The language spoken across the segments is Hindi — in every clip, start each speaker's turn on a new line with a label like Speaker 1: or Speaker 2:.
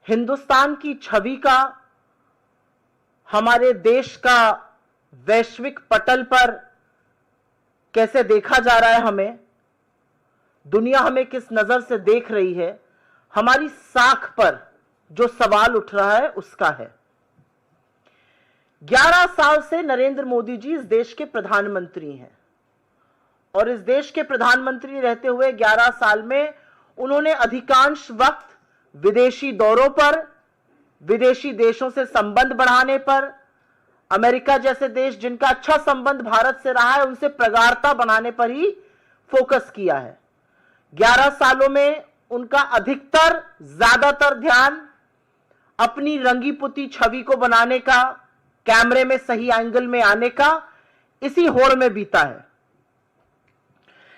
Speaker 1: हिंदुस्तान की छवि का, हमारे देश का वैश्विक पटल पर कैसे देखा जा रहा है, हमें दुनिया हमें किस नजर से देख रही है, हमारी साख पर जो सवाल उठ रहा है उसका है। 11 साल से नरेंद्र मोदी जी इस देश के प्रधानमंत्री हैं और इस देश के प्रधानमंत्री रहते हुए 11 साल में उन्होंने अधिकांश वक्त विदेशी दौरों पर, विदेशी देशों से संबंध बढ़ाने पर, अमेरिका जैसे देश जिनका अच्छा संबंध भारत से रहा है उनसे प्रगाढ़ता बनाने पर ही फोकस किया है। 11 सालों में उनका अधिकतर, ज्यादातर ध्यान अपनी रंगी पुती छवि को बनाने का, कैमरे में सही एंगल में आने का, इसी होड़ में बीता है।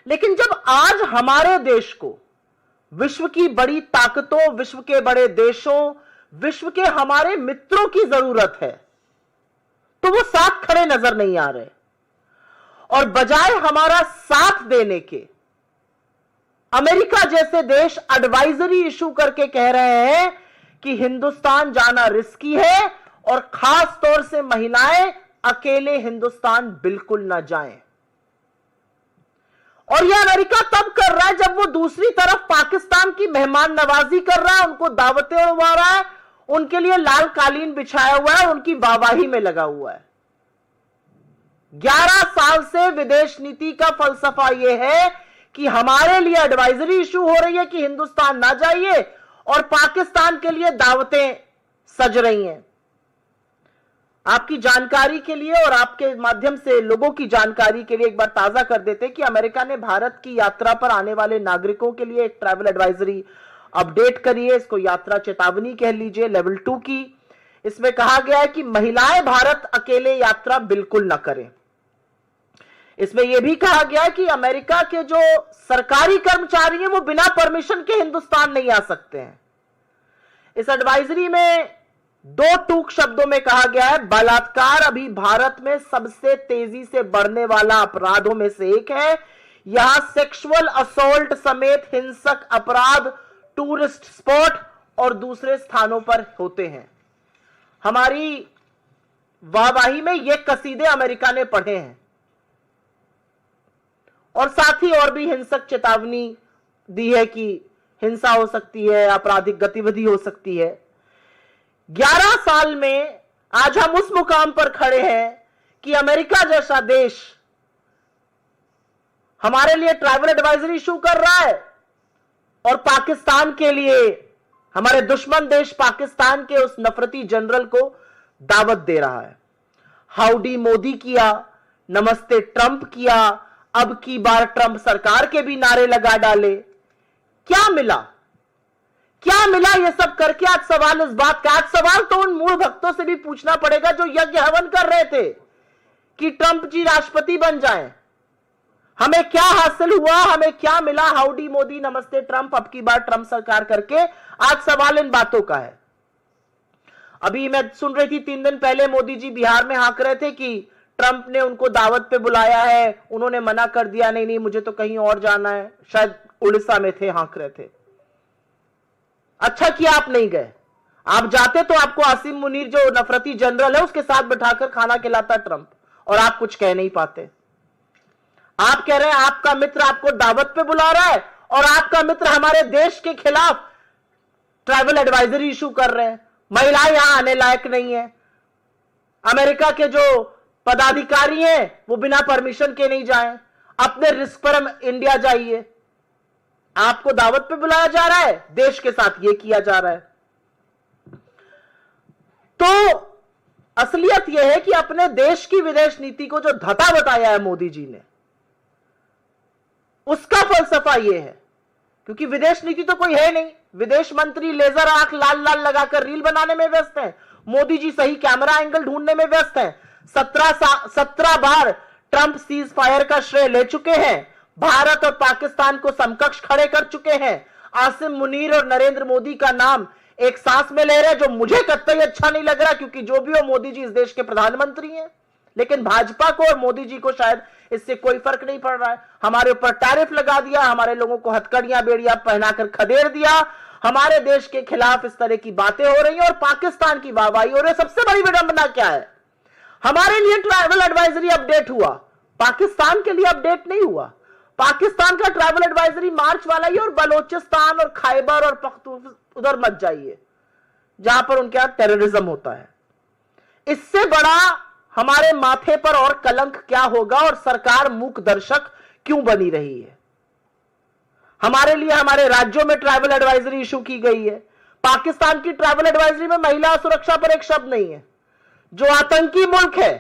Speaker 1: लेकिन जब आज हमारे देश को विश्व की बड़ी ताकतों, विश्व के बड़े देशों, विश्व के हमारे मित्रों की जरूरत है, तो वो साथ खड़े नजर नहीं आ रहे और बजाय हमारा साथ देने के अमेरिका जैसे देश एडवाइजरी इशू करके कह रहे हैं कि हिंदुस्तान जाना रिस्की है और खास तौर से महिलाएं अकेले हिंदुस्तान बिल्कुल ना जाएं। और यह अमेरिका तब कर रहा है जब वो दूसरी तरफ पाकिस्तान की मेहमान नवाजी कर रहा है, उनको दावतें उड़ा रहा है, उनके लिए लाल कालीन बिछाया हुआ है, उनकी वाहवाही में लगा हुआ है। 11 साल से विदेश नीति का फलसफा यह है कि हमारे लिए एडवाइजरी इशू हो रही है कि हिंदुस्तान ना जाइए और पाकिस्तान के लिए दावतें सज रही हैं। आपकी जानकारी के लिए और आपके माध्यम से लोगों की जानकारी के लिए एक बार ताजा कर देते कि अमेरिका ने भारत की यात्रा पर आने वाले नागरिकों के लिए एक ट्रैवल एडवाइजरी अपडेट करी है। इसको यात्रा चेतावनी कह लीजिए, लेवल 2 की। इसमें कहा गया है कि महिलाएं भारत अकेले यात्रा बिल्कुल न करें। इसमें यह भी कहा गया है कि अमेरिका के जो सरकारी कर्मचारी हैं वो बिना परमिशन के हिंदुस्तान नहीं आ सकते हैं। इस एडवाइजरी में 2 टूक शब्दों में कहा गया है, बलात्कार अभी भारत में सबसे तेजी से बढ़ने वाला अपराधों में से एक है। यहां सेक्सुअल असॉल्ट समेत हिंसक अपराध टूरिस्ट स्पॉट और दूसरे स्थानों पर होते हैं। हमारी वाहवाही में ये कसीदे अमेरिका ने पढ़े हैं और साथ ही और भी हिंसक चेतावनी दी है कि हिंसा हो सकती है, आपराधिक गतिविधि हो सकती है। 11 साल में आज हम उस मुकाम पर खड़े हैं कि अमेरिका जैसा देश हमारे लिए ट्रैवल एडवाइजरी इशू कर रहा है और पाकिस्तान के लिए, हमारे दुश्मन देश पाकिस्तान के उस नफरती जनरल को दावत दे रहा है। हाउडी मोदी किया, नमस्ते ट्रंप किया, अब की बार ट्रंप सरकार के भी नारे लगा डाले। क्या मिला, क्या मिला ये सब करके? आज सवाल इस बात का, आज सवाल तो उन मूल भक्तों से भी पूछना पड़ेगा जो यज्ञ हवन कर रहे थे कि ट्रंप जी राष्ट्रपति बन जाएं। हमें क्या हासिल हुआ, हमें क्या मिला? हाउडी मोदी, नमस्ते ट्रंप, अब की बार ट्रंप सरकार करके आज सवाल इन बातों का है। अभी मैं सुन रही थी 3 दिन पहले मोदी जी बिहार में हाँक रहे थे कि ट्रंप ने उनको दावत पे बुलाया है, उन्होंने मना कर दिया, नहीं नहीं मुझे तो कहीं और जाना है। शायद उड़ीसा में थे, हाँक रहे थे। अच्छा किया आप नहीं गए। आप जाते तो आपको आसिम मुनीर जो नफरती जनरल है उसके साथ बिठाकर खाना खिलाता ट्रंप, और आप कुछ कह नहीं पाते। आप कह रहे हैं आपका मित्र आपको दावत पे बुला रहा है और आपका मित्र हमारे देश के खिलाफ ट्रैवल एडवाइजरी इशू कर रहे हैं। महिलाएं यहां आने लायक नहीं है। अमेरिका के जो पदाधिकारी हैं वो बिना परमिशन के नहीं जाएं, अपने रिस्क पर हम इंडिया जाइए। आपको दावत पे बुलाया जा रहा है, देश के साथ ये किया जा रहा है। तो असलियत यह है कि अपने देश की विदेश नीति को जो धता बताया है मोदी जी ने, उसका फलसफा यह है, क्योंकि विदेश नीति तो कोई है नहीं। विदेश मंत्री लेजर आंख लाल लाल लगाकर रील बनाने में व्यस्त हैं, मोदी जी सही कैमरा एंगल ढूंढने में व्यस्त हैं। 17 बार ट्रंप सीज फायर का श्रेय ले चुके हैं, भारत और पाकिस्तान को समकक्ष खड़े कर चुके हैं। आसिम मुनीर और नरेंद्र मोदी का नाम एक सांस में ले रहे हैं, जो मुझे कतई अच्छा नहीं लग रहा, क्योंकि जो भी हो मोदी जी इस देश के प्रधानमंत्री हैं। लेकिन भाजपा को और मोदी जी को शायद इससे कोई फर्क नहीं पड़ रहा है। हमारे ऊपर टैरिफ लगा दिया, हमारे लोगों को हथकड़ियां बेड़ियां पहनाकर खदेड़ दिया, हमारे देश के खिलाफ इस तरह की बातें हो रही हैं और पाकिस्तान की वाहवाही हो रही है। सबसे बड़ी विडंबना क्या है, हमारे लिए ट्रैवल एडवाइजरी अपडेट हुआ, पाकिस्तान के लिए अपडेट नहीं हुआ। पाकिस्तान का ट्रैवल एडवाइजरी मार्च वाला ही, और बलोचिस्तान और खैबर और पख्तून उधर मत जाइए जहां पर उनके यहां टेररिज्म होता है। इससे बड़ा हमारे माथे पर और कलंक क्या होगा, और सरकार मूक दर्शक क्यों बनी रही है। हमारे लिए हमारे राज्यों में ट्रैवल एडवाइजरी इशू की गई है, पाकिस्तान की ट्रैवल एडवाइजरी में महिला सुरक्षा पर एक शब्द नहीं है। जो आतंकी मुल्क है,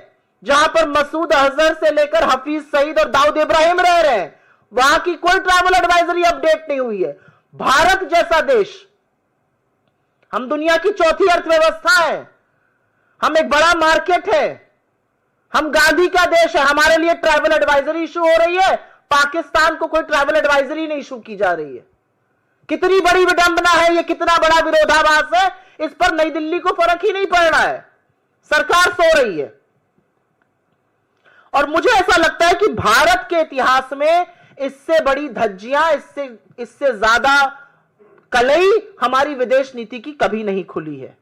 Speaker 1: जहां पर मसूद अजहर से लेकर हफीज सईद और दाऊद इब्राहिम रह रहे हैं, वहां की कोई ट्रैवल एडवाइजरी अपडेट नहीं हुई है। भारत जैसा देश, हम दुनिया की चौथी अर्थव्यवस्था है, हम एक बड़ा मार्केट है, हम गांधी का देश है, हमारे लिए ट्रैवल एडवाइजरी इशू हो रही है, पाकिस्तान को कोई ट्रैवल एडवाइजरी नहीं इशू की जा रही है। कितनी बड़ी विडंबना है ये, कितना बड़ा विरोधाभास है। इस पर नई दिल्ली को फर्क ही नहीं पड़ रहा है, सरकार सो रही है। और मुझे ऐसा लगता है कि भारत के इतिहास में इससे बड़ी धज्जियां, इससे ज्यादा कलई हमारी विदेश नीति की कभी नहीं खुली है।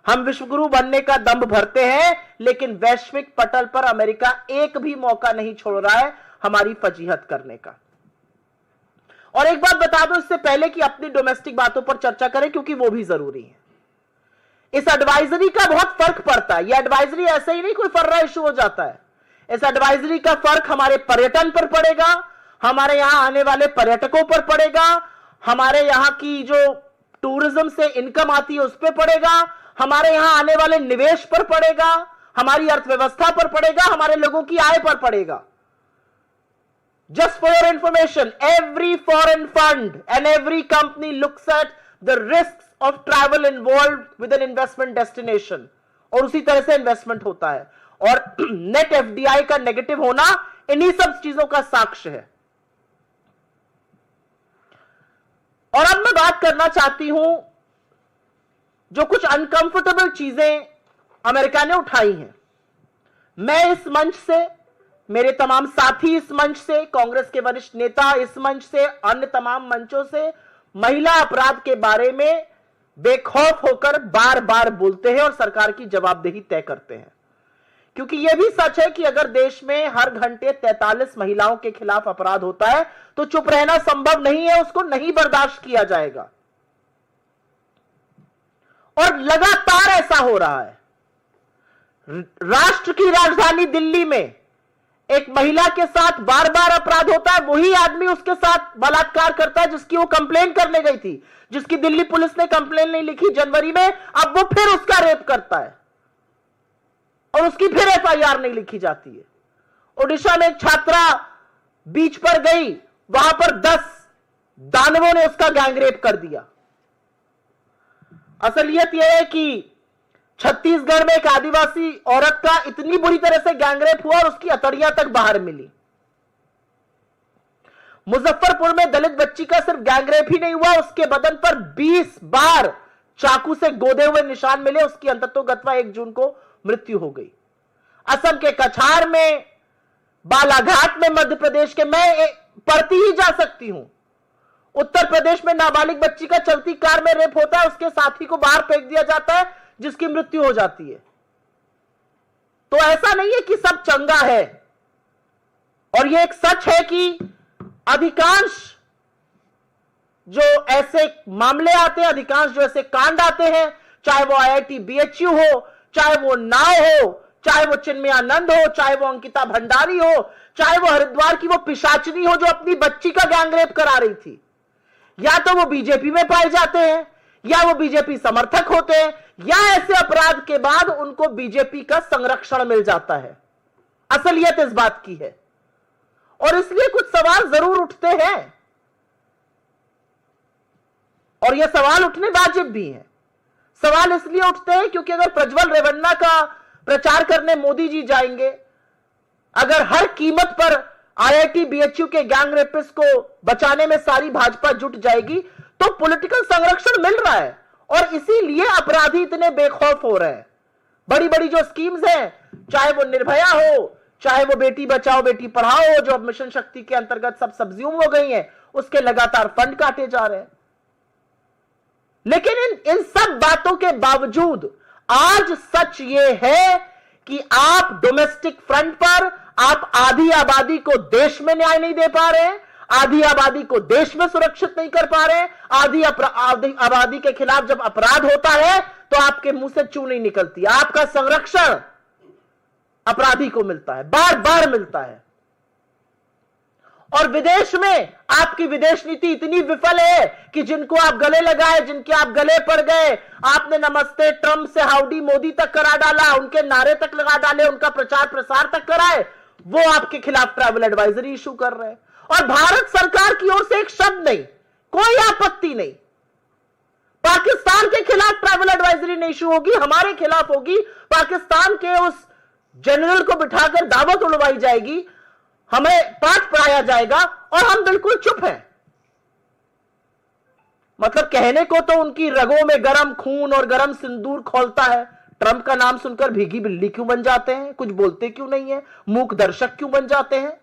Speaker 1: हम विश्वगुरु बनने का दंभ भरते हैं, लेकिन वैश्विक पटल पर अमेरिका एक भी मौका नहीं छोड़ रहा है हमारी फजीहत करने का। और एक बात बता दो इससे पहले कि अपनी डोमेस्टिक बातों पर चर्चा करें, क्योंकि वो भी जरूरी है। इस एडवाइजरी का बहुत फर्क पड़ता है। यह एडवाइजरी ऐसे ही नहीं कोई फर्रा इशू हो जाता है। इस एडवाइजरी का फर्क हमारे पर्यटन पर पड़ेगा, हमारे यहां आने वाले पर्यटकों पर पड़ेगा, हमारे यहां की जो टूरिज्म से इनकम आती है उस पर पड़ेगा, हमारे यहां आने वाले निवेश पर पड़ेगा, हमारी अर्थव्यवस्था पर पड़ेगा, हमारे लोगों की आय पर पड़ेगा। Just for your information, every foreign fund and every company looks at the risks of travel involved with an investment destination, और उसी तरह से इन्वेस्टमेंट होता है। और नेट एफडीआई का नेगेटिव होना इन्हीं सब चीजों का साक्ष्य है। और अब मैं बात करना चाहती हूं जो कुछ अनकंफर्टेबल चीजें अमेरिका ने उठाई हैं। मैं इस मंच से, मेरे तमाम साथी इस मंच से, कांग्रेस के वरिष्ठ नेता इस मंच से, अन्य तमाम मंचों से महिला अपराध के बारे में बेखौफ होकर बार बार बोलते हैं और सरकार की जवाबदेही तय करते हैं। क्योंकि यह भी सच है कि अगर देश में हर घंटे 43 महिलाओं के खिलाफ अपराध होता है तो चुप रहना संभव नहीं है, उसको नहीं बर्दाश्त किया जाएगा। और लगातार ऐसा हो रहा है। राष्ट्र की राजधानी दिल्ली में एक महिला के साथ बार बार अपराध होता है, वही आदमी उसके साथ बलात्कार करता है जिसकी वो कंप्लेन करने गई थी, जिसकी दिल्ली पुलिस ने कंप्लेन नहीं लिखी जनवरी में, अब वो फिर उसका रेप करता है और उसकी फिर एफआईआर नहीं लिखी जाती है। ओडिशा में एक छात्रा बीच पर गई, वहां पर 10 दानवों ने उसका गैंगरेप कर दिया। असलियत यह है कि छत्तीसगढ़ में एक आदिवासी औरत का इतनी बुरी तरह से गैंगरेप हुआ और उसकी अतड़ियां तक बाहर मिली। मुजफ्फरपुर में दलित बच्ची का सिर्फ गैंगरेप ही नहीं हुआ, उसके बदन पर 20 बार चाकू से गोदे हुए निशान मिले, उसकी अंततोगत्वा 1 जून को मृत्यु हो गई। असम के कछार में, बालाघाट में, मध्य प्रदेश के, मैं पढ़ती ही जा सकती हूं। उत्तर प्रदेश में नाबालिग बच्ची का चलती कार में रेप होता है, उसके साथी को बाहर फेंक दिया जाता है जिसकी मृत्यु हो जाती है। तो ऐसा नहीं है कि सब चंगा है। और यह एक सच है कि अधिकांश जो ऐसे मामले आते हैं, अधिकांश जो ऐसे कांड आते हैं, चाहे वो आईआईटी बीएचयू हो, चाहे वो नाव हो, चाहे वो चिन्मयानंद हो, चाहे वो अंकिता भंडारी हो, चाहे वो हरिद्वार की वो पिशाचनी हो जो अपनी बच्ची का गैंगरेप करा रही थी, या तो वो बीजेपी में पाए जाते हैं, या वो बीजेपी समर्थक होते हैं, या ऐसे अपराध के बाद उनको बीजेपी का संरक्षण मिल जाता है। असलियत इस बात की है। और इसलिए कुछ सवाल जरूर उठते हैं, और यह सवाल उठने वाजिब भी हैं। सवाल इसलिए उठते हैं क्योंकि अगर प्रज्वल रेवन्ना का प्रचार करने मोदी जी जाएंगे, अगर हर कीमत पर आईआईटी बीएचयू के गैंग रेपिस्ट को बचाने में सारी भाजपा जुट जाएगी, तो पॉलिटिकल संरक्षण मिल रहा है और इसीलिए अपराधी इतने बेखौफ हो रहे हैं। बड़ी बड़ी जो स्कीम्स हैं, चाहे वो निर्भया हो, चाहे वो बेटी बचाओ बेटी पढ़ाओ हो, जो अब मिशन शक्ति के अंतर्गत सब सब्ज्यूम हो गई हैं, उसके लगातार फंड काटे जा रहे हैं। लेकिन इन सब बातों के बावजूद आज सच यह है कि आप डोमेस्टिक फ्रंट पर आप आधी आबादी को देश में न्याय नहीं दे पा रहे हैं, आधी आबादी को देश में सुरक्षित नहीं कर पा रहे, आधी आबादी के खिलाफ जब अपराध होता है तो आपके मुंह से चू नहीं निकलती। आपका संरक्षण अपराधी को मिलता है, बार बार मिलता है। और विदेश में आपकी विदेश नीति इतनी विफल है कि जिनको आप गले लगाए, जिनके आप गले पड़ गए, आपने नमस्ते ट्रंप से हाउडी मोदी तक करा डाला, उनके नारे तक लगा डाले, उनका प्रचार प्रसार तक कराए, वो आपके खिलाफ ट्रैवल एडवाइजरी इशू कर रहे हैं। और भारत सरकार की ओर से एक शब्द नहीं, कोई आपत्ति नहीं। पाकिस्तान के खिलाफ ट्रैवल एडवाइजरी नहीं इशू होगी, हमारे खिलाफ होगी। पाकिस्तान के उस जनरल को बिठाकर दावत उड़वाई जाएगी, हमें पाठ पढ़ाया जाएगा और हम बिल्कुल चुप हैं। मतलब कहने को तो उनकी रगों में गरम खून और गरम सिंदूर खौलता है। ट्रंप का नाम सुनकर भीगी बिल्ली क्यों बन जाते हैं, कुछ बोलते क्यों नहीं है, मूक दर्शक क्यों बन जाते हैं।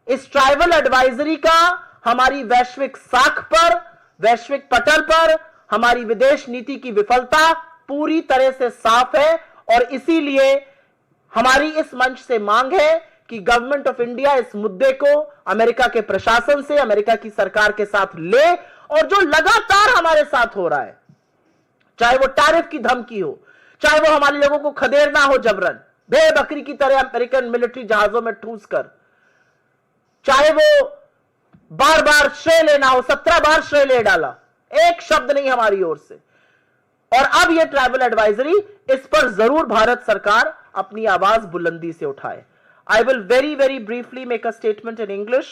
Speaker 1: इस ट्राइबल एडवाइजरी का हमारी वैश्विक साख पर, वैश्विक पटल पर हमारी विदेश नीति की विफलता पूरी तरह से साफ है। और इसीलिए हमारी इस मंच से मांग है कि गवर्नमेंट ऑफ इंडिया इस मुद्दे को अमेरिका के प्रशासन से, अमेरिका की सरकार के साथ ले, और जो लगातार हमारे साथ हो रहा है, चाहे वो टैरिफ की धमकी हो, चाहे वो हमारे लोगों को खदेड़ना हो जबरन बेबकरी की तरह अमेरिकन मिलिट्री जहाजों में ठूस कर, चाहे वो बार बार श्रेय लेना हो, 17 बार श्रेय ले डाला, एक शब्द नहीं हमारी ओर से। और अब यह ट्रैवल एडवाइजरी, इस पर जरूर भारत सरकार अपनी आवाज बुलंदी से उठाए। I will very briefly make a statement in English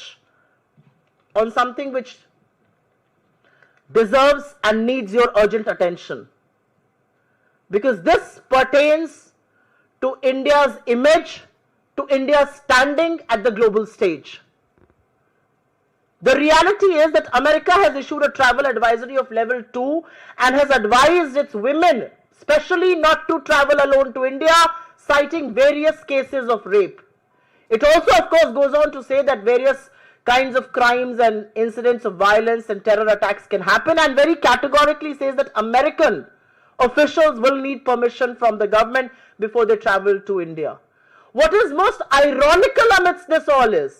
Speaker 1: on something which deserves and needs your urgent attention, because this pertains to India's image, to India's standing at the global stage. The reality is that America has issued a travel advisory of level 2 and has advised its women, especially, not to travel alone to India, citing various cases of rape. It also, of course, goes on to say that various kinds of crimes and incidents of violence and terror attacks can happen, and very categorically says that American officials will need permission from the government before they travel to India. What is most ironical amidst this all is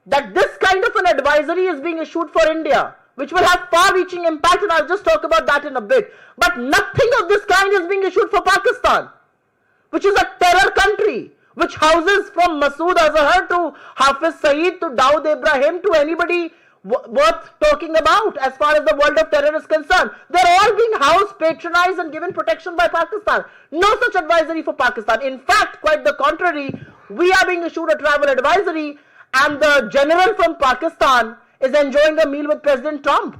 Speaker 1: that this kind of an advisory is being issued for India, which will have far-reaching impact, and I'll just talk about that in a bit. But nothing of this kind is being issued for Pakistan, which is a terror country, which houses from Masood Azhar to Hafiz Saeed to Dawood Ibrahim to anybody worth talking about as far as the world of terror is concerned. They're all being housed, patronized and given protection by Pakistan. No such advisory for Pakistan. In fact, quite the contrary, we are being issued a travel advisory, and the general from Pakistan is enjoying a meal with President Trump.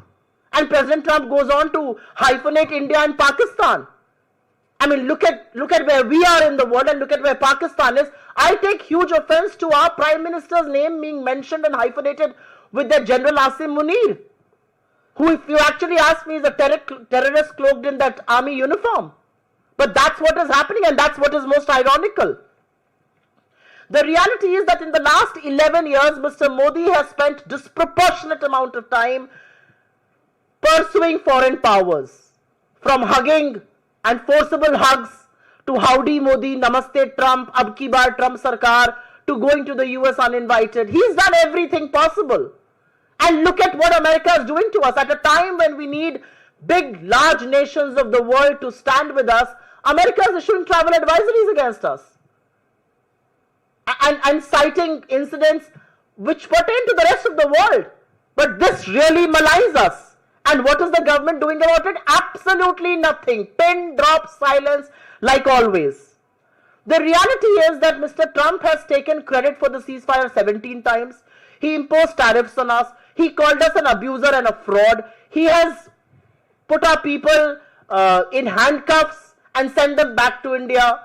Speaker 1: And President Trump goes on to hyphenate India and Pakistan. I mean, look at where we are in the world and look at where Pakistan is. I take huge offense to our Prime Minister's name being mentioned and hyphenated with the General Asim Munir, who, if you actually ask me, is a terrorist cloaked in that army uniform. But that's what is happening, and that's what is most ironical. The reality is that in the last 11 years, Mr. Modi has spent disproportionate amount of time pursuing foreign powers, from hugging and forcible hugs to howdy Modi, namaste Trump, ab ki baar Trump sarkar, to going to the US uninvited. He's done everything possible. And look at what America is doing to us. At a time when we need big, large nations of the world to stand with us, America is issuing travel advisories against us. And citing incidents which pertain to the rest of the world. But this really maligns us. And what is the government doing about it? Absolutely nothing. Pin drop silence like always. The reality is that Mr. Trump has taken credit for the ceasefire 17 times. He imposed tariffs on us. He called us an abuser and a fraud. He has put our people in handcuffs and sent them back to India.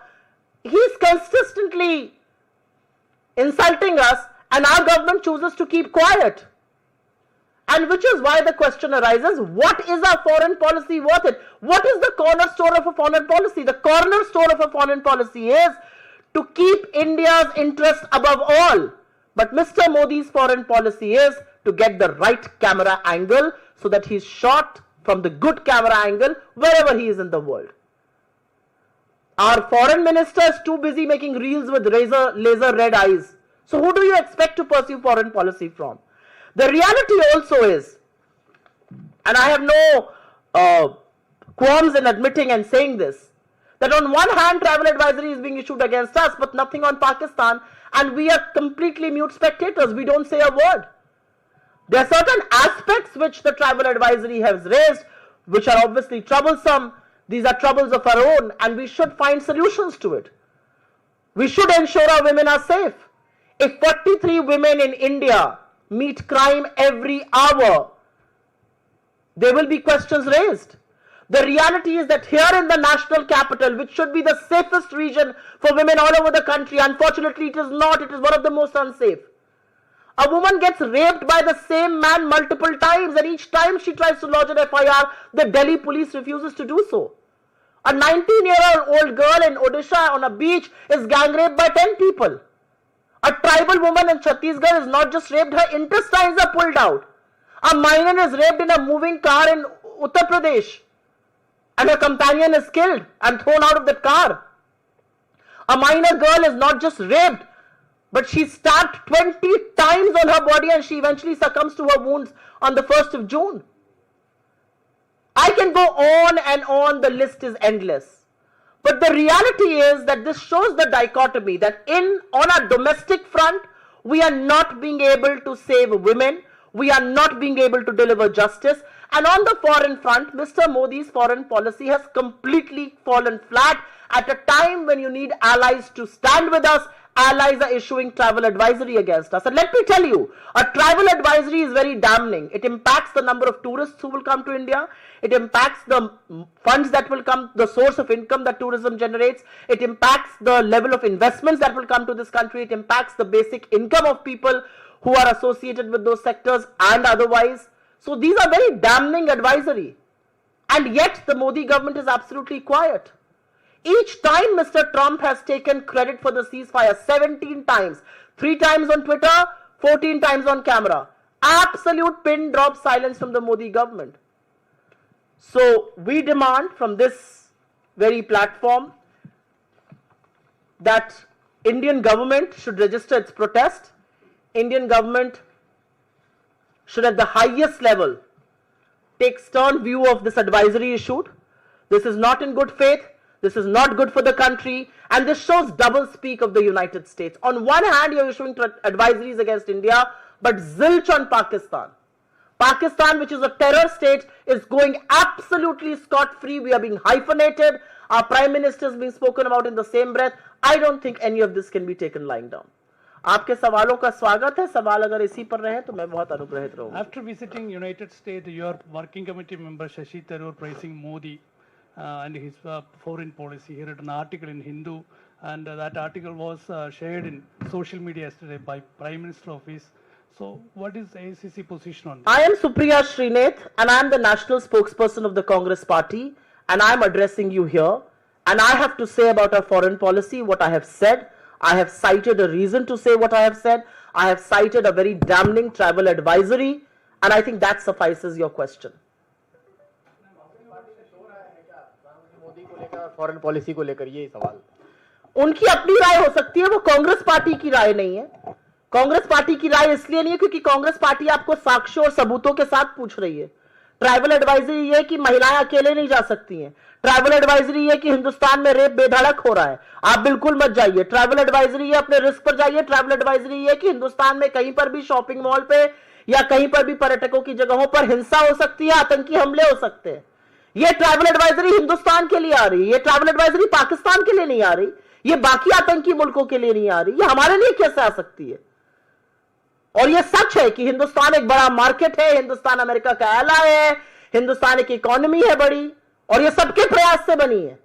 Speaker 1: He's consistently insulting us, and our government chooses to keep quiet. And which is why the question arises, what is our foreign policy worth it? What is the cornerstone of a foreign policy? The cornerstone of a foreign policy is to keep India's interest above all. But Mr. Modi's foreign policy is to get the right camera angle so that he's shot from the good camera angle wherever he is in the world. Our foreign minister is too busy making reels with laser red eyes. So who do you expect to pursue foreign policy from? The reality also is, and I have no qualms in admitting and saying this, that on one hand travel advisory is being issued against us, but nothing on Pakistan, and we are completely mute spectators. We don't say a word. There are certain aspects which the travel advisory has raised, which are obviously troublesome. These are troubles of our own, and we should find solutions to it. We should ensure our women are safe. If 43 women in India meet crime every hour, there will be questions raised. The reality is that here in the national capital, which should be the safest region for women all over the country, unfortunately it is not. It is one of the most unsafe. A woman gets raped by the same man multiple times, and each time she tries to lodge an FIR, the Delhi police refuses to do so. A 19-year-old girl in Odisha on a beach is gang raped by 10 people. A tribal woman in Chhattisgarh is not just raped, her intestines are pulled out. A minor is raped in a moving car in Uttar Pradesh, and her companion is killed and thrown out of the car. A minor girl is not just raped, but she's stabbed 20 times on her body, and she eventually succumbs to her wounds on the 1st of June. I can go on and on, the list is endless. But the reality is that this shows the dichotomy that on a domestic front, we are not being able to save women, we are not being able to deliver justice, and on the foreign front, Mr. Modi's foreign policy has completely fallen flat. At a time when you need allies to stand with us, allies are issuing travel advisory against us. And let me tell you, a travel advisory is very damning. It impacts the number of tourists who will come to India. It impacts the funds that will come, the source of income that tourism generates. It impacts the level of investments that will come to this country. It impacts the basic income of people who are associated with those sectors and otherwise. So these are very damning advisory. And yet the Modi government is absolutely quiet. Each time Mr. Trump has taken credit for the ceasefire, 17 times, 3 times on Twitter, 14 times on camera. Absolute pin drop silence from the Modi government. So we demand from this very platform that Indian government should register its protest. Indian government should at the highest level take stern view of this advisory issued. This is not in good faith. This is not good for the country, and this shows double speak of the United States. On one hand, you're issuing advisories against India, but zilch on Pakistan. Pakistan, which is a terror state, is going absolutely scot-free. We are being hyphenated. Our prime minister is being spoken about in the same breath. I don't think any of this can be taken lying down. आपके सवालों का स्वागत है. सवाल अगर इसी पर रहे तो मैं बहुत अनुग्रहित रहूंगा.
Speaker 2: After visiting United States, your working committee member Shashi Tharoor praising Modi and his foreign policy. He wrote an article in Hindu, and that article was shared in social media yesterday by Prime Minister Office. So what is AICC position on this?
Speaker 1: I am Supriya Srinath, and I am the national spokesperson of the Congress party, and I am addressing you here. And I have to say about our foreign policy what I have said. I have cited a reason to say what I have said. I have cited a very damning travel advisory, and I think that suffices your question.
Speaker 3: Foreign policy को लेकर ये सवाल
Speaker 1: उनकी अपनी राय हो सकती है, वो कांग्रेस पार्टी की राय नहीं है. कांग्रेस पार्टी की राय इसलिए नहीं है क्योंकि कांग्रेस पार्टी आपको साक्ष्यों और सबूतों के साथ पूछ रही है. ट्रैवल एडवाइजरी ये कि महिलाएं अकेले नहीं जा सकती हैं. ट्रैवल एडवाइजरी ये कि हिंदुस्तान में रेप बेधड़क हो रहा है, आप बिल्कुल मत जाइए. ट्रैवल एडवाइजरी ये अपने रिस्क पर जाइए. ट्रैवल एडवाइजरी ये कि हिंदुस्तान में कहीं पर भी शॉपिंग मॉल पे या कहीं पर भी पर्यटकों की जगहों पर हिंसा हो सकती है, आतंकी हमले हो सकते हैं. ये ट्रैवल एडवाइजरी हिंदुस्तान के लिए आ रही है. ये ट्रैवल एडवाइजरी पाकिस्तान के लिए नहीं आ रही. ये बाकी आतंकी मुल्कों के लिए नहीं आ रही. ये हमारे लिए कैसे आ सकती है? और ये सच है कि हिंदुस्तान एक बड़ा मार्केट है. हिंदुस्तान अमेरिका का एलाय है. हिंदुस्तान की इकोनॉमी है बड़ी, और ये सबके प्रयास से बनी है.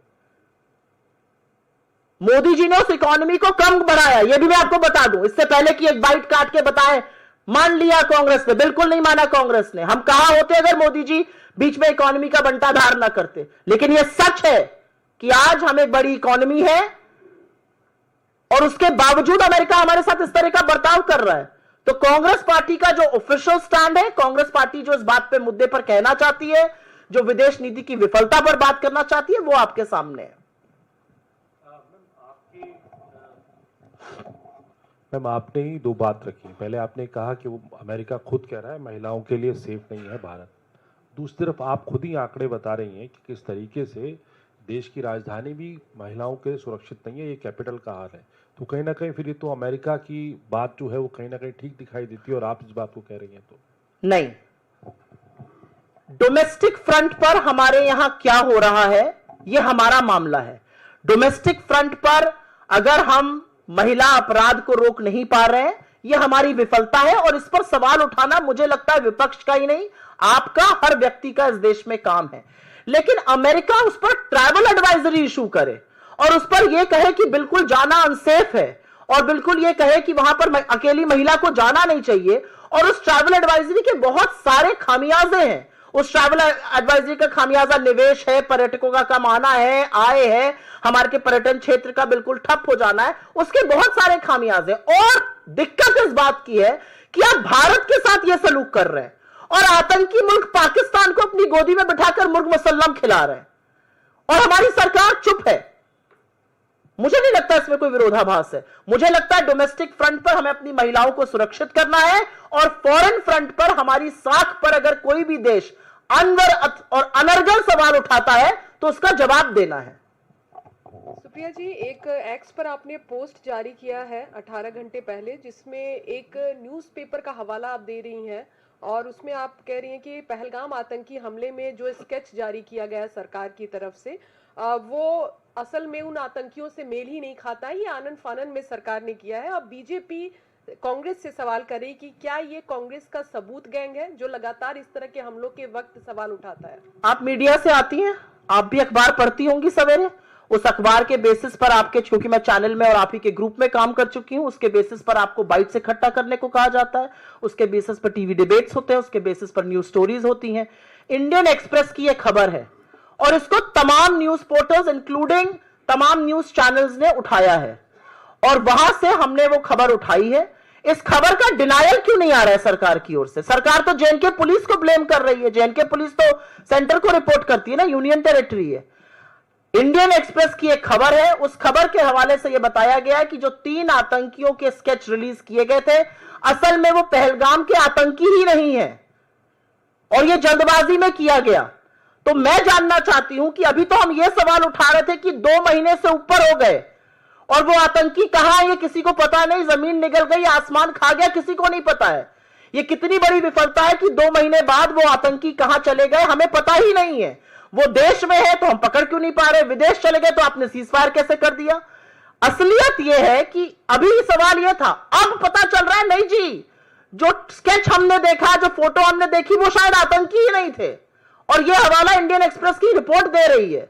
Speaker 1: मोदी जी ने उस इकोनॉमी को कम बढ़ाया, ये भी मैं आपको बता दूं. इससे पहले कि एक बाइट काट के बताएं, मान लिया कांग्रेस ने, बिल्कुल नहीं माना कांग्रेस ने. हम कहां होते अगर मोदी जी बीच में इकोनॉमी का बंटाधार ना करते. लेकिन यह सच है कि आज हमें बड़ी इकोनॉमी है और उसके बावजूद अमेरिका हमारे साथ इस तरह का बर्ताव कर रहा है. तो कांग्रेस पार्टी का जो ऑफिशियल स्टैंड है, कांग्रेस पार्टी जो इस बात पे मुद्दे पर कहना चाहती है, जो विदेश नीति की विफलता पर बात करना चाहती है, वो आपके सामने है।
Speaker 4: मैम, आपने ही दो बात रखी। पहले आपने कहा कि वो अमेरिका खुद कह रहा है महिलाओं के लिए सेफ नहीं है भारत। दूसरी तरफ आप खुद ही आंकड़े बता रही हैं कि किस तरीके से देश की राजधानी भी महिलाओं के लिए सुरक्षित नहीं है, ये कैपिटल का हाल है। तो कहीं ना कहीं फिर ये तो अमेरिका की बात जो है वो कहीं ना कहीं ठीक दिखाई देती है, और आप इस बात को कह रही हैं तो
Speaker 1: नहीं। डोमेस्टिक फ्रंट पर हमारे यहां क्या हो रहा है, यह हमारा मामला है। डोमेस्टिक फ्रंट पर अगर हम महिला अपराध को रोक नहीं पा रहे हैं, यह हमारी विफलता है, और इस पर सवाल उठाना मुझे लगता है विपक्ष का ही नहीं, आपका, हर व्यक्ति का इस देश में काम है। लेकिन अमेरिका उस पर ट्रैवल एडवाइजरी इशू करे और उस पर यह कहे कि बिल्कुल जाना अनसेफ है, और बिल्कुल यह कहे कि वहां पर अकेली महिला को जाना नहीं चाहिए, और उस ट्रैवल एडवाइजरी के बहुत सारे खामियाजे हैं। उस ट्रैवल एडवाइजरी का खामियाजा निवेश है, पर्यटकों का कम आना है, आय है, हमारे के पर्यटन क्षेत्र का बिल्कुल ठप हो जाना है, उसके बहुत सारे खामियाजे। और दिक्कत इस बात की है कि आप भारत के साथ यह सलूक कर रहे हैं और आतंकी मुल्क पाकिस्तान को अपनी गोदी में बिठाकर मुर्ग मुसल्लम खिला रहे हैं, और हमारी सरकार चुप है। मुझे नहीं लगता इसमें कोई विरोधाभास है। मुझे लगता है डोमेस्टिक फ्रंट पर हमें अपनी महिलाओं को सुरक्षित करना है, और फॉरेन फ्रंट पर हमारी साख पर अगर कोई भी देश अनवर और अनर्गल सवाल उठाता है तो उसका जवाब देना है।
Speaker 5: सुप्रिया जी, एक एक्स पर आपने पोस्ट जारी किया है 18 घंटे पहले, जिसमें एक न्यूज़पेपर का हवाला आप दे रही हैं, और उसमें आप कह रही हैं कि पहलगाम आतंकी हमले में जो स्केच जारी किया गया है सरकार की तरफ से, वो असल में उन आतंकियों से मेल ही नहीं खाता है, ये आनन फानन में सरकार ने किया है। अब बीजेपी कांग्रेस से सवाल करे कि क्या ये कांग्रेस का सबूत गैंग है जो लगातार इस तरह के हमलों के वक्त सवाल उठाता है?
Speaker 1: आप मीडिया से आती हैं, आप भी अखबार पढ़ती होंगी सवेरे, उस अखबार के बेसिस पर आपके, क्योंकि मैं चैनल में और आप ही के ग्रुप में काम कर चुकी हूं, उसके बेसिस पर आपको बाइट्स इकट्ठा करने को कहा जाता है, उसके बेसिस पर टीवी डिबेट्स होते हैं, उसके बेसिस पर न्यूज स्टोरीज होती हैं। इंडियन एक्सप्रेस की यह खबर है और इसको तमाम न्यूज पोर्टल्स इंक्लूडिंग तमाम न्यूज चैनल्स ने उठाया है, और वहां से हमने वो खबर उठाई है। इस खबर का डिनायल क्यों नहीं आ रहा है सरकार की ओर से? सरकार तो जेएनके पुलिस को ब्लेम कर रही है, जेएनके पुलिस तो सेंटर को रिपोर्ट करती है ना, यूनियन टेरिटरी है। इंडियन एक्सप्रेस की एक खबर है, उस खबर के हवाले से यह बताया गया है कि जो 3 आतंकियों के स्केच रिलीज किए गए थे, असल में वो पहलगाम के आतंकी ही नहीं है, और यह जल्दबाजी में किया गया। तो मैं जानना चाहती हूं कि अभी तो हम यह सवाल उठा रहे थे कि 2 महीने से ऊपर हो गए और वो आतंकी कहां है ये किसी को पता नहीं, जमीन निगल गई, आसमान खा गया, किसी को नहीं पता है। ये कितनी बड़ी विफलता है कि 2 महीने बाद वो आतंकी कहां चले गए हमें पता ही नहीं है। वो देश में है तो हम पकड़ क्यों नहीं पा रहे, विदेश चले गए तो आपने सीजफायर कैसे कर दिया? असलियत यह है कि अभी सवाल यह था, अब पता चल रहा है नहीं जी, जो स्केच हमने देखा, जो फोटो हमने देखी, वो शायद आतंकी ही नहीं थे, और यह हवाला इंडियन एक्सप्रेस की रिपोर्ट दे रही है।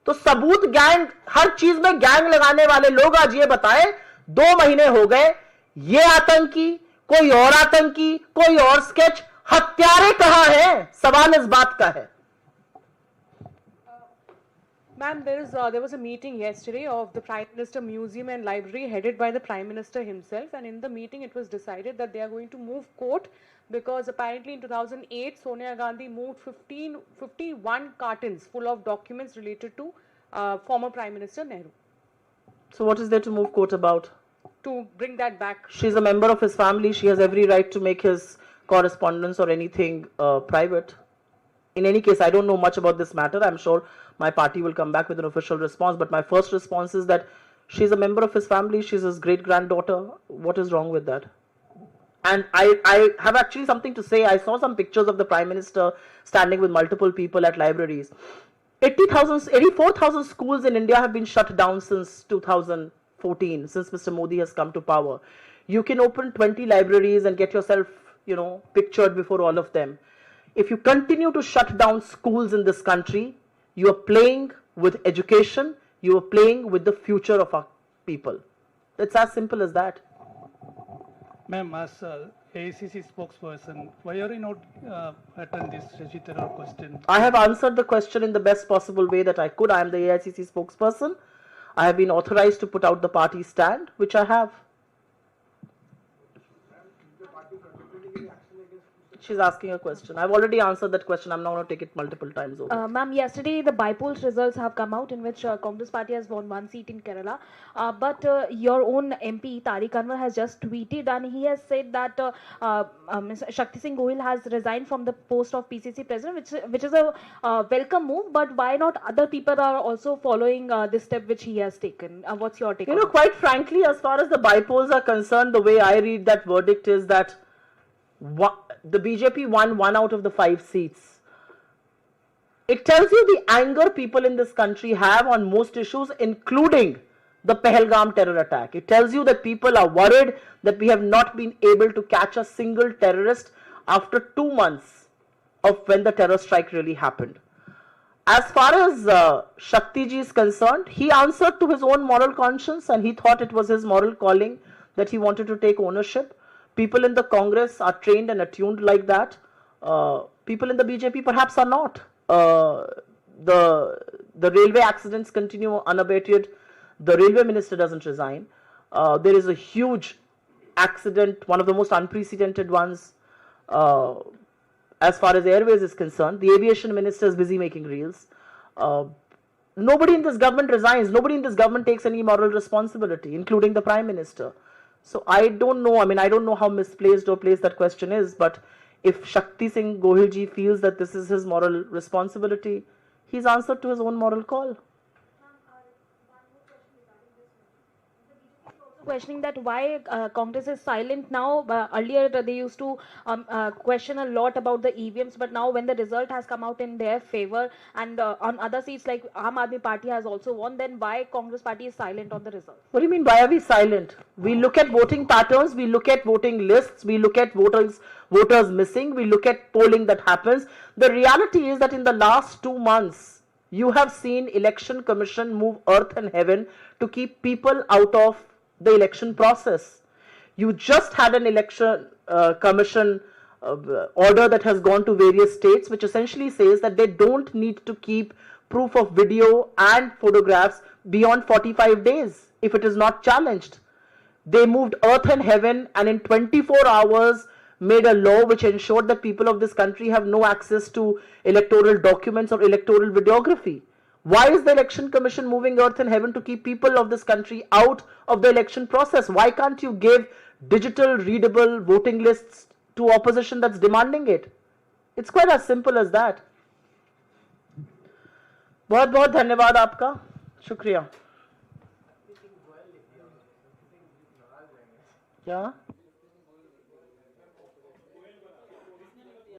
Speaker 1: तो सबूत गैंग, हर चीज में गैंग लगाने वाले लोग आज ये बताए 2 महीने हो गए, ये आतंकी, कोई और आतंकी, कोई और स्केच, हत्यारे कहां हैं? सवाल इस बात का है।
Speaker 5: Ma'am, there was a meeting yesterday of the Prime Minister Museum and Library headed by the Prime Minister himself, and in the meeting it was decided that they are going to move court because apparently in 2008 Sonia Gandhi moved 51 cartons full of documents related to former Prime Minister Nehru.
Speaker 1: So what is there to move court about?
Speaker 5: To bring that back.
Speaker 1: She's a member of his family. She has every right to make his correspondence or anything private. In any case, I don't know much about this matter. I'm sure my party will come back with an official response. But my first response is that she's a member of his family. She's his great-granddaughter. What is wrong with that? And I have actually something to say. I saw some pictures of the Prime Minister standing with multiple people at libraries. 84,000 schools in India have been shut down since 2014, since Mr. Modi has come to power. You can open 20 libraries and get yourself, pictured before all of them. If you continue to shut down schools in this country, you are playing with education, you are playing with the future of our people. It's as simple as that.
Speaker 2: Ma'am, as AICC spokesperson, why are you not attend this Shashi Tharoor question?
Speaker 1: I have answered the question in the best possible way that I could. I am the AICC spokesperson. I have been authorized to put out the party stand, which I have. She's asking a question. I've already answered that question. I'm not going to take it multiple times over.
Speaker 6: Ma'am, yesterday the by-polls results have come out in which Congress party has won one seat in Kerala. But your own MP, Tariq Anwar, has just tweeted and he has said that Ms. Shakti Singh Gohil has resigned from the post of PCC president, which is a welcome move. But why not other people are also following this step which he has taken? What's your take
Speaker 1: You
Speaker 6: on
Speaker 1: know,
Speaker 6: it?
Speaker 1: quite frankly, as far as the by-polls are concerned, the way I read that verdict is that the BJP won 1 out of the 5 seats. It tells you the anger people in this country have on most issues, including the Pahalgam terror attack. It tells you that people are worried that we have not been able to catch a single terrorist after 2 months of when the terror strike really happened. As far as Shakti ji is concerned, he answered to his own moral conscience and he thought it was his moral calling that he wanted to take ownership. People in the Congress are trained and attuned like that. People in the BJP perhaps are not. The railway accidents continue unabated. The railway minister doesn't resign. There is a huge accident, one of the most unprecedented ones as far as airways is concerned. The aviation minister is busy making reels. Nobody in this government resigns. Nobody in this government takes any moral responsibility, including the prime minister. So I don't know. I mean, I don't know how misplaced or placed that question is. But if Shakti Singh Gohil ji feels that this is his moral responsibility, he's answered to his own moral call.
Speaker 6: Questioning that why Congress is silent now. Earlier they used to question a lot about the EVMs, but now when the result has come out in their favor and on other seats like Aam Aadmi Party has also won, then why Congress party is silent on the result?
Speaker 1: What do you mean, why are we silent? We look at voting patterns, we look at voting lists, we look at voters missing, we look at polling that happens. The reality is that in the last 2 months, you have seen Election Commission move earth and heaven to keep people out of the election process. You just had an election commission order that has gone to various states, which essentially says that they don't need to keep proof of video and photographs beyond 45 days if it is not challenged. They moved earth and heaven and in 24 hours made a law which ensured that people of this country have no access to electoral documents or electoral videography. Why is the Election Commission moving earth and heaven to keep people of this country out of the election process? Why can't you give digital, readable voting lists to opposition that's demanding it? It's quite as simple as that. बहुत बहुत धन्यवाद आपका, शुक्रिया. क्या